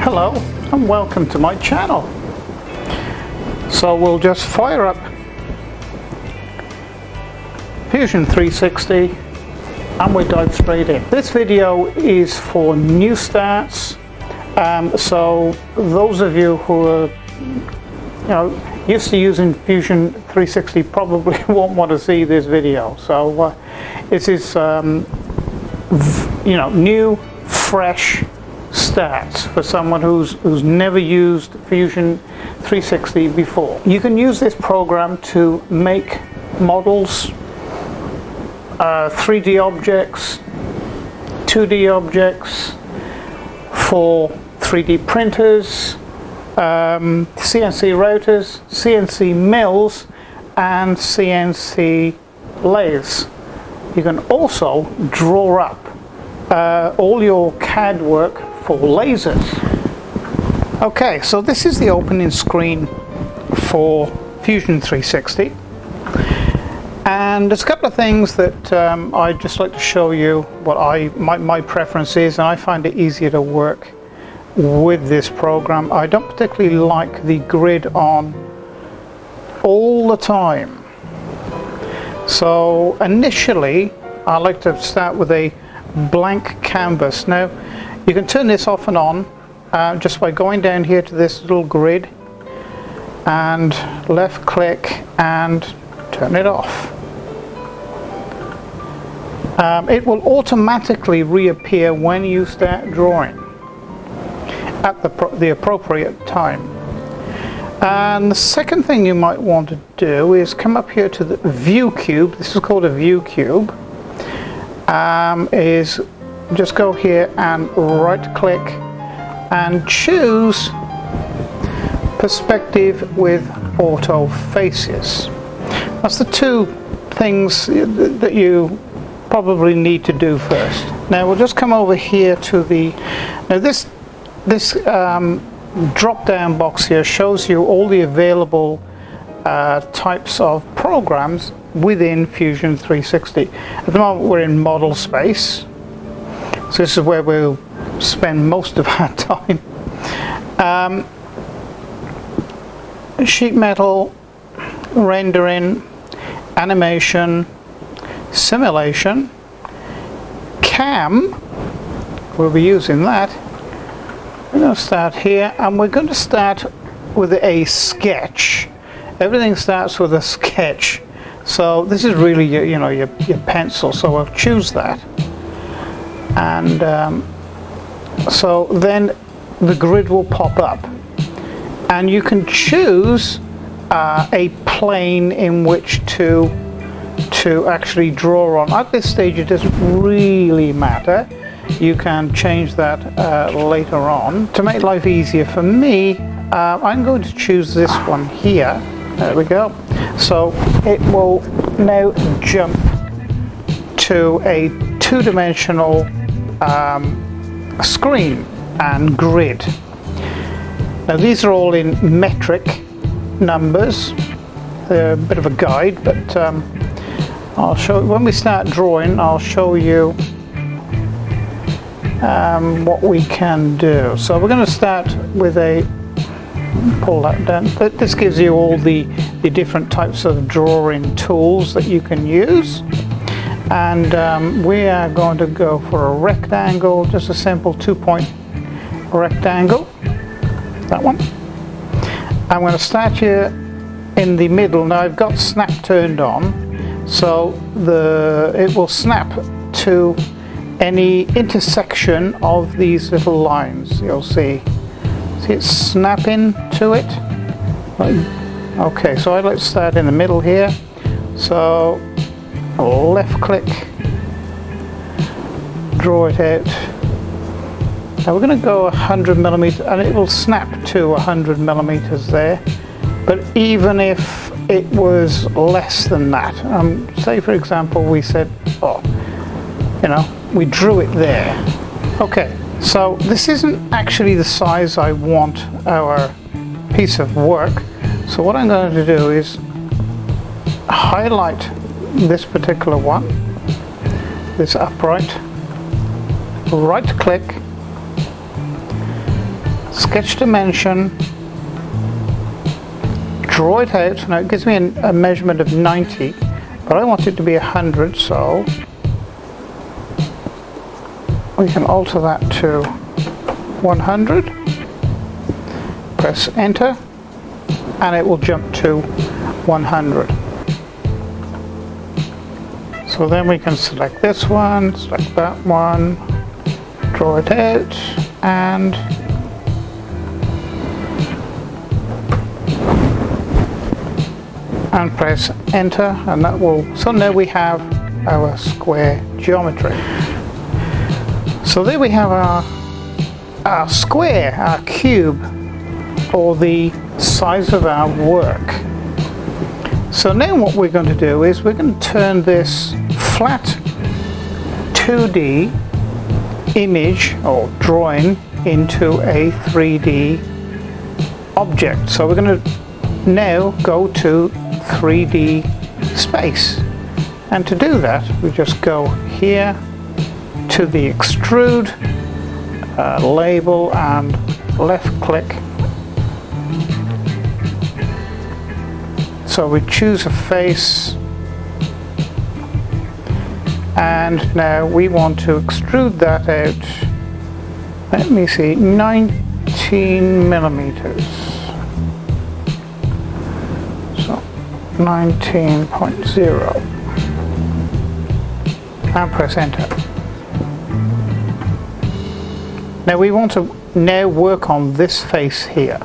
Hello and welcome to my channel. So we'll just fire up Fusion 360 and we dive straight in. This video is for new starts, so those of you who are used to using Fusion 360 probably won't want to see this video. So this is new, fresh starts for someone who's never used Fusion 360 before. You can use this program to make models, 3D objects, 2D objects, for 3D printers, CNC routers, CNC mills, and CNC lathes. You can also draw up all your CAD work for lasers. Okay, so this is the opening screen for Fusion 360, and there's a couple of things that I'd just like to show you what my preference is, and I find it easier to work with this program. I don't particularly like the grid on all the time, so initially I like to start with a blank canvas. Now you can turn this off and on just by going down here to this little grid and left click and turn it off. It will automatically reappear when you start drawing at the appropriate time. And the second thing you might want to do is come up here to the view cube. This is called a view cube. Is just go here and right click and choose perspective with auto faces. That's the two things that you probably need to do first. Now we'll just come over here to this drop down box here shows you all the available types of programs within Fusion 360. At the moment we're in model space, so this is where we'll spend most of our time. Sheet metal, rendering, animation, simulation, CAM, we'll be using that. We're going to start here, and we're going to start with a sketch. Everything starts with a sketch. So this is really your pencil, so I'll choose that. And so then the grid will pop up. And you can choose a plane in which to actually draw on. At this stage it doesn't really matter. You can change that later on. To make life easier for me, I'm going to choose this one here. There we go. So it will now jump to a two-dimensional screen and grid. Now these are all in metric numbers. They're a bit of a guide, but I'll show you when we start drawing. I'll show you what we can do. So we're going to start with pull that down. This gives you all the different types of drawing tools that you can use, and we are going to go for a rectangle, just a simple 2-point rectangle, that one. I'm going to start here in the middle. Now I've got snap turned on, so it will snap to any intersection of these little lines. You'll see it's snapping to it. Okay, so I'd like to start in the middle here. So left click, draw it out. Now we're going to go 100 millimeters, and it will snap to 100 millimeters there. But even if it was less than that, say for example we said, we drew it there. Okay, so this isn't actually the size I want our piece of work. So what I'm going to do is highlight this particular one, this upright, right click, sketch dimension, draw it out. Now it gives me a measurement of 90, but I want it to be 100, so we can alter that to 100, press enter, and it will jump to 100. So then we can select this one, select that one, draw it out, and press enter, and that will, so now we have our square geometry. So there we have our square, our cube, or the size of our work. So now what we're going to do is we're going to turn this flat 2D image or drawing into a 3D object. So we're going to now go to 3D space, and to do that we just go here to the extrude, label, and left click. So we choose a face, and now we want to extrude that out, let me see, 19 millimeters. So 19.0, and press enter. Now we want to now work on this face here.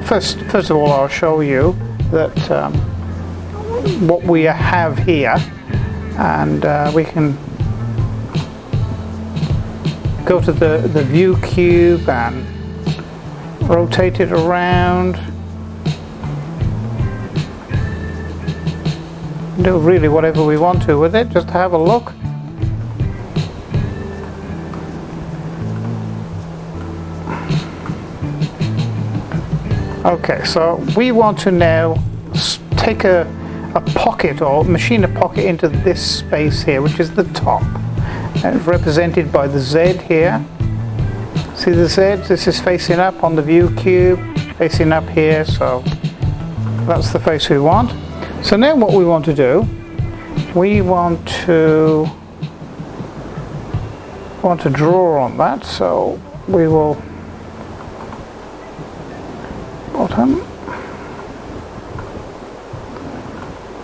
First of all, I'll show you that what we have here, and we can go to the view cube and rotate it around. Do really whatever we want to with it, just have a look. Okay, so we want to now take a pocket, or machine a pocket into this space here, which is the top, and represented by the Z here. See the Z? This is facing up on the view cube, facing up here, so that's the face we want. So now what we want to do, we want to draw on that, so we will bottom,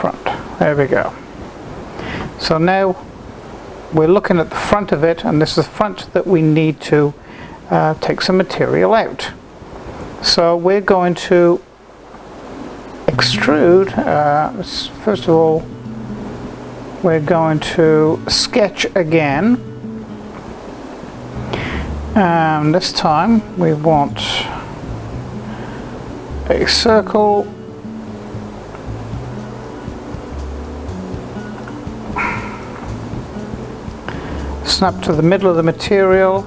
front. There we go. So now we're looking at the front of it, and this is the front that we need to take some material out. So we're going to extrude. First of all, we're going to sketch again, and this time we want a circle, snap to the middle of the material,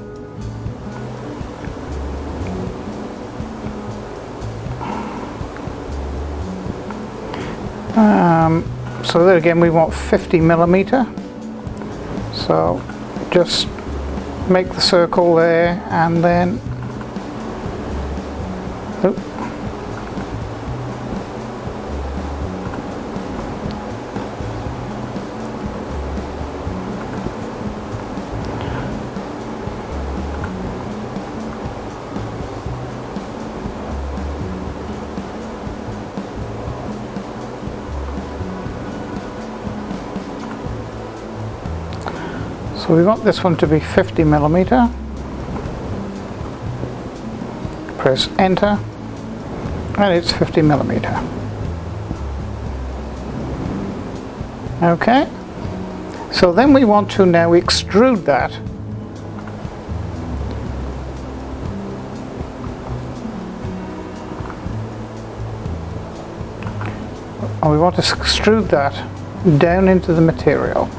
so there again we want 50 millimeter, so just make the circle there, and then so we want this one to be 50 millimeter. Press enter, and it's 50 millimeter. Okay, so then we want to now extrude that. And we want to extrude that down into the material.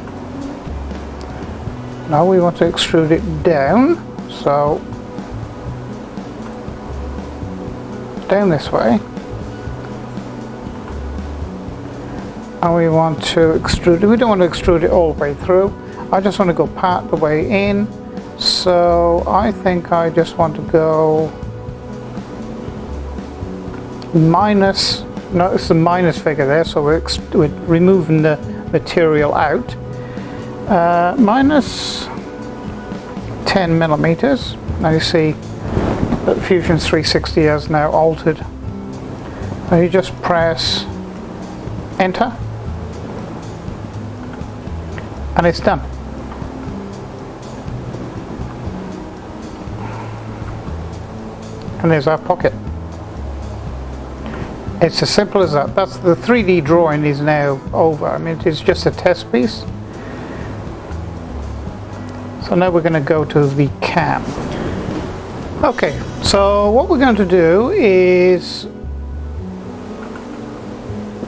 Now we want to extrude it down, so down this way, and we want to extrude it. We don't want to extrude it all the way through. I just want to go part the way in. So I think I just want to go minus, notice the minus figure there, so we're removing the material out. Minus 10 millimeters. Now you see that Fusion 360 has now altered. So you just press enter and it's done. And there's our pocket. It's as simple as that. That's the 3D drawing is now over. I mean, it's just a test piece. So now we're going to go to the CAM. Okay, so what we're going to do is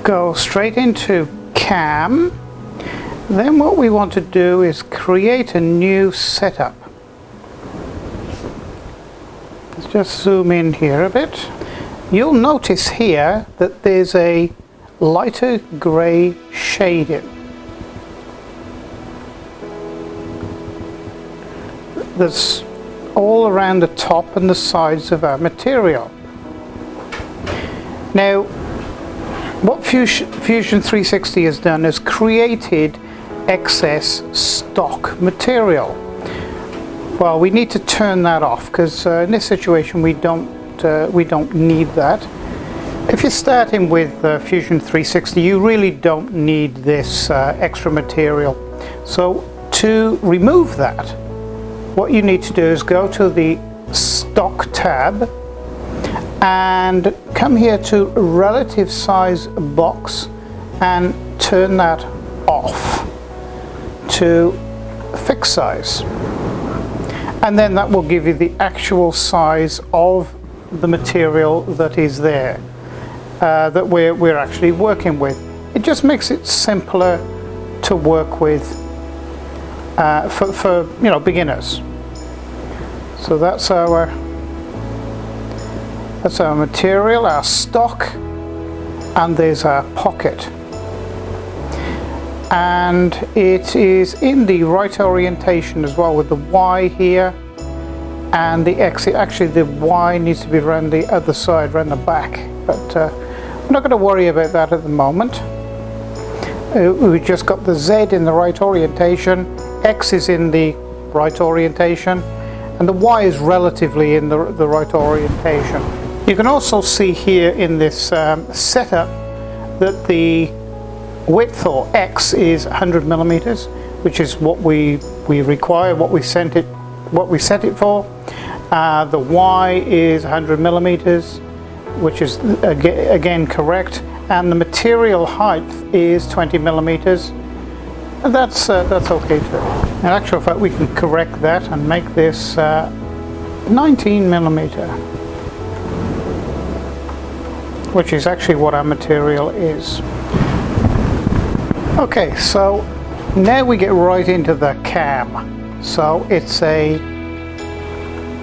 go straight into CAM. Then what we want to do is create a new setup. Let's just zoom in here a bit. You'll notice here that there's a lighter grey shading. That's all around the top and the sides of our material. Now, what Fusion 360 has done is created excess stock material. Well, we need to turn that off because in this situation we don't need that. If you're starting with Fusion 360, you really don't need this extra material. So to remove that, what you need to do is go to the Stock tab and come here to Relative Size Box and turn that off to Fixed Size. And then that will give you the actual size of the material that is there, that we're actually working with. It just makes it simpler to work with for beginners. So that's our material, our stock, and there's our pocket. And it is in the right orientation as well, with the Y here and the X. Actually the Y needs to be around the other side, around the back, but we're not going to worry about that at the moment. We just got the Z in the right orientation, X is in the right orientation, and the Y is relatively in the right orientation. You can also see here in this setup that the width, or X, is 100 millimeters, which is what we require, what we set it for. The Y is 100 millimeters, which is again correct, and the material height is 20 millimeters. And that's okay too. In actual fact, we can correct that and make this 19 millimeter, which is actually what our material is. Okay, so now we get right into the CAM. So it's a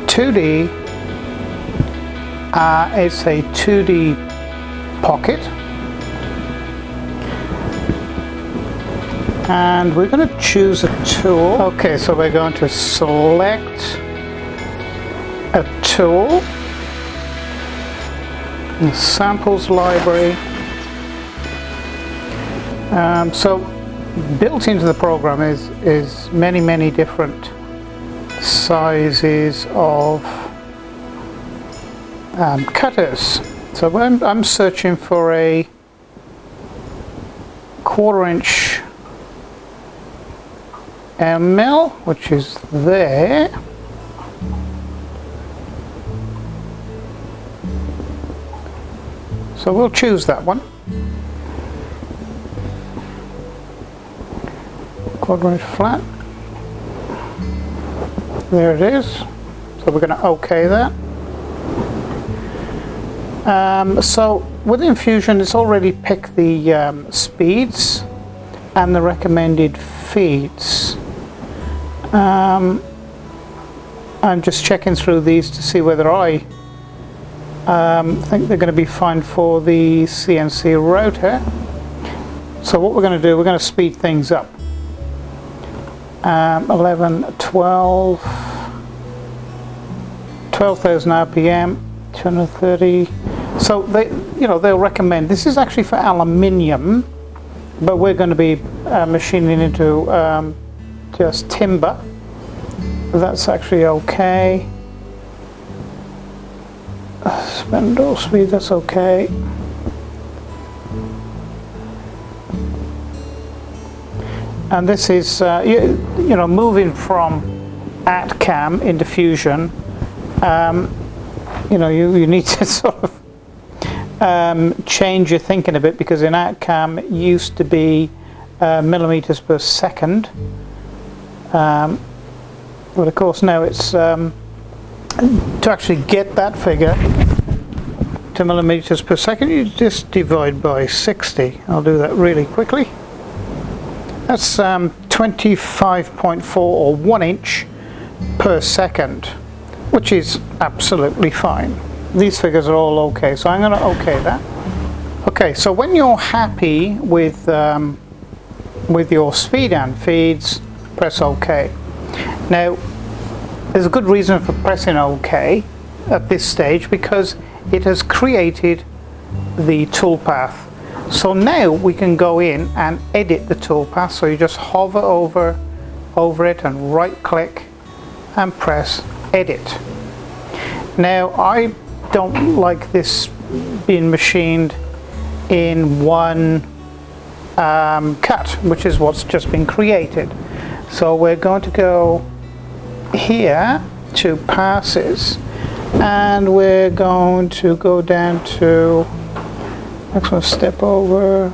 2D pocket, and we're going to choose a tool. Okay, so we're going to select a tool, the samples library. So built into the program is many different sizes of cutters. So I'm searching for a 1/4 inch mill, which is there. So we'll choose that one. 1/4 inch flat. There it is. So we're going to OK that. So within Fusion, it's already picked the speeds and the recommended feeds. I'm just checking through these to see whether I think they're going to be fine for the CNC router. So what we're going to do, we're going to speed things up. 11, 12, 12,000 RPM, 230. So they, you know, they'll recommend, this is actually for aluminium, but we're going to be machining into just timber. That's actually okay. Spindle speed, that's okay. And this is, you know, moving from ArtCAM into Fusion. You know, you need to sort of change your thinking a bit, because in ArtCAM it used to be millimeters per second, but of course now it's to actually get that figure to millimeters per second, you just divide by 60. I'll do that really quickly. That's 25.4 or 1 inch per second, which is absolutely fine. These figures are all okay, so I'm going to okay that. Okay, so when you're happy with your speed and feeds, press OK. Now, there's a good reason for pressing OK at this stage, because it has created the toolpath. So now we can go in and edit the toolpath. So you just hover over it and right click and press edit. Now I don't like this being machined in one cut, which is what's just been created. So we're going to go here to passes, and we're going to go down to, next one, step over.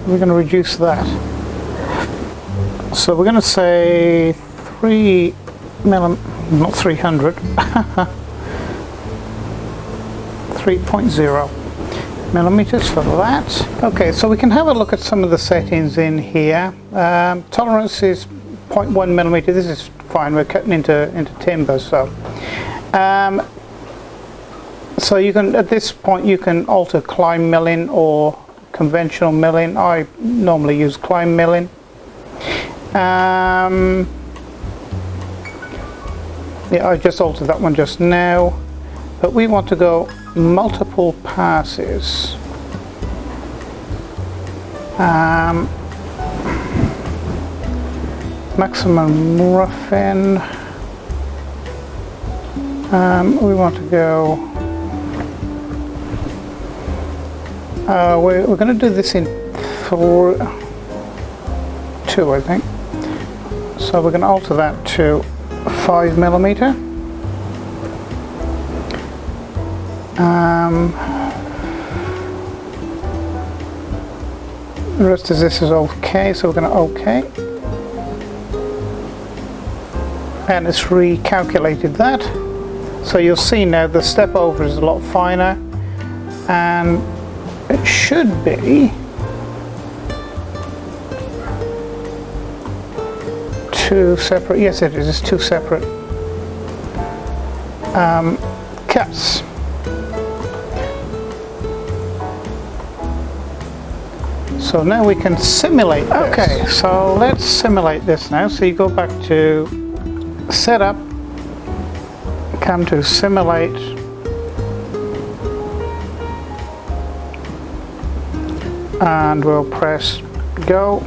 We're going to reduce that. So we're going to say 3 not 300, 3.0 millimeters for that. Okay, so we can have a look at some of the settings in here. Tolerance is 0.1 millimeter. This is fine. We're cutting into timber, so. So you can, at this point, you can alter climb milling or conventional milling. I normally use climb milling. Yeah, I just altered that one just now, but we want to go multiple passes. Maximum roughing. We want to go. We're going to do this in 2, I think. So we're going to alter that to 5 millimeter. The rest of this is okay, so we're going to OK. And it's recalculated that. So you'll see now the step over is a lot finer, and it should be 2 separate, yes it is, it's 2 separate cuts. So now we can simulate this. Okay, so let's simulate this now. So you go back to Setup, come to Simulate, and we'll press Go.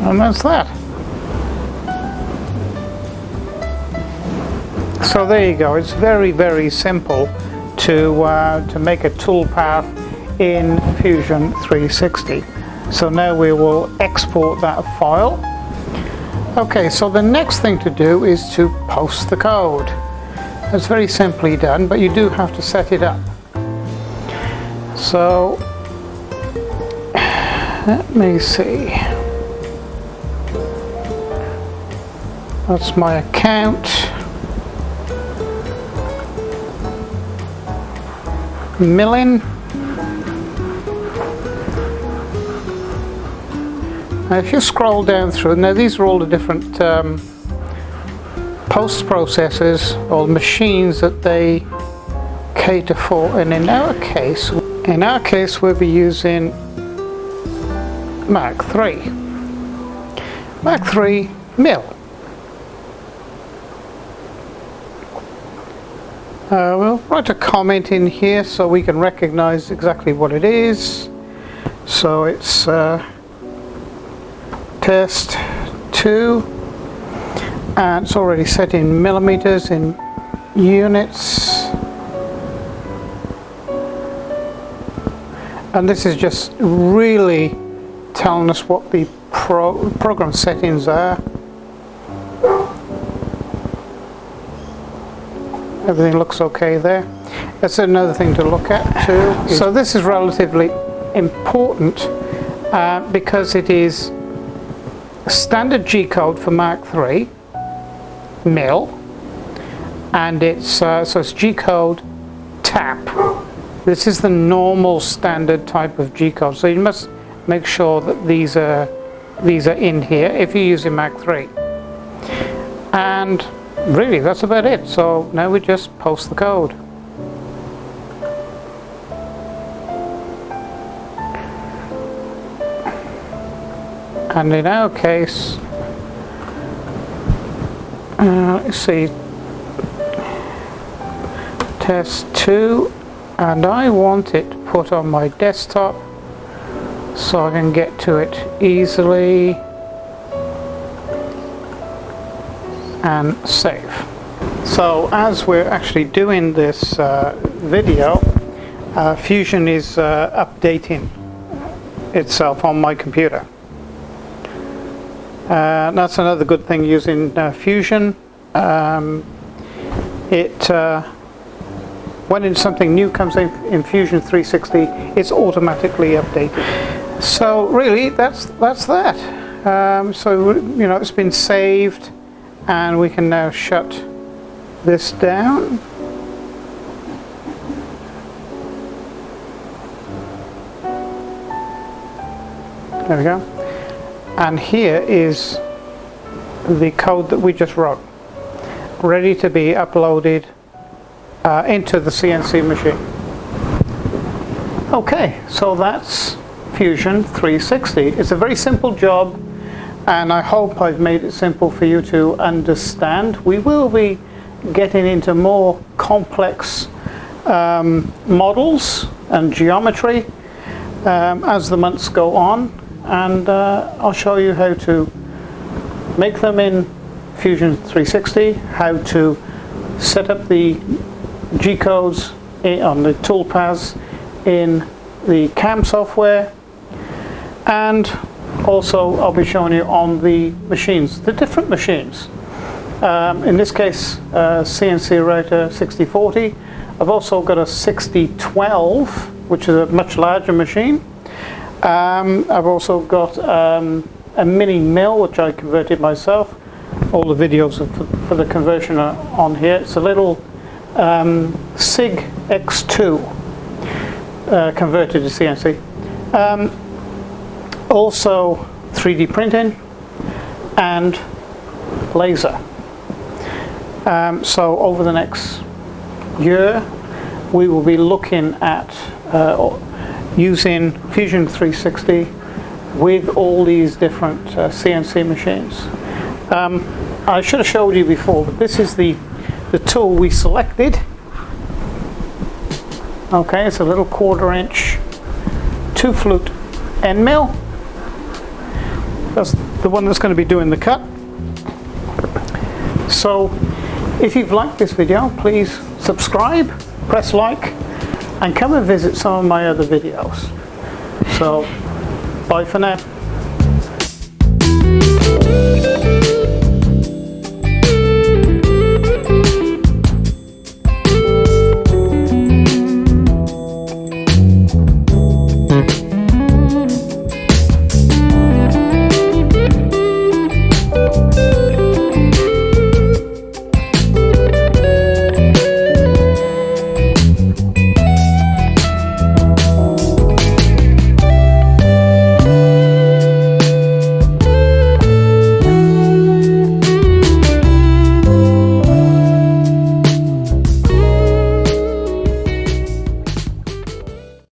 And that's that. So there you go. It's very, very simple to make a toolpath in Fusion 360. So now we will export that file. Okay, so the next thing to do is to post the code. That's very simply done, but you do have to set it up. So let me see. That's my account. milling. Now if you scroll down through, now these are all the different post processors or machines that they cater for, and in our case we'll be using Mach 3 mill. We'll write a comment in here so we can recognize exactly what it is. So it's test 2, and it's already set in millimeters, in units, and this is just really telling us what the program settings are. Everything looks okay there. That's another thing to look at too. So this is relatively important because it is standard G code for Mach 3 mill, and it's so it's G code tap. This is the normal standard type of G code, so you must make sure that these are in here if you're using Mach 3. And really that's about it. So now we just post the code. And in our case, let's see, test 2, and I want it put on my desktop so I can get to it easily and save. So as we're actually doing this video, Fusion is updating itself on my computer. That's another good thing using Fusion. When something new comes in Fusion 360, it's automatically updated. So really, that's that. So you know, it's been saved, and we can now shut this down. There we go. And here is the code that we just wrote, ready to be uploaded into the CNC machine. Okay, so that's Fusion 360. It's a very simple job, and I hope I've made it simple for you to understand. We will be getting into more complex models and geometry as the months go on, and I'll show you how to make them in Fusion 360, how to set up the G-codes on the toolpaths in the CAM software, and also I'll be showing you on the machines, the different machines. In this case, CNC Router 6040. I've also got a 6012, which is a much larger machine. I've also got a mini mill, which I converted myself. All the videos for the conversion are on here. It's a little Sieg X2 converted to CNC. Also 3D printing and laser. So over the next year we will be looking at using Fusion 360 with all these different CNC machines. I should have showed you before, but this is the tool we selected. Okay, it's a little 1/4 inch 2-flute end mill. That's the one that's going to be doing the cut. So if you've liked this video, please subscribe, press like, and come and visit some of my other videos. So bye for now.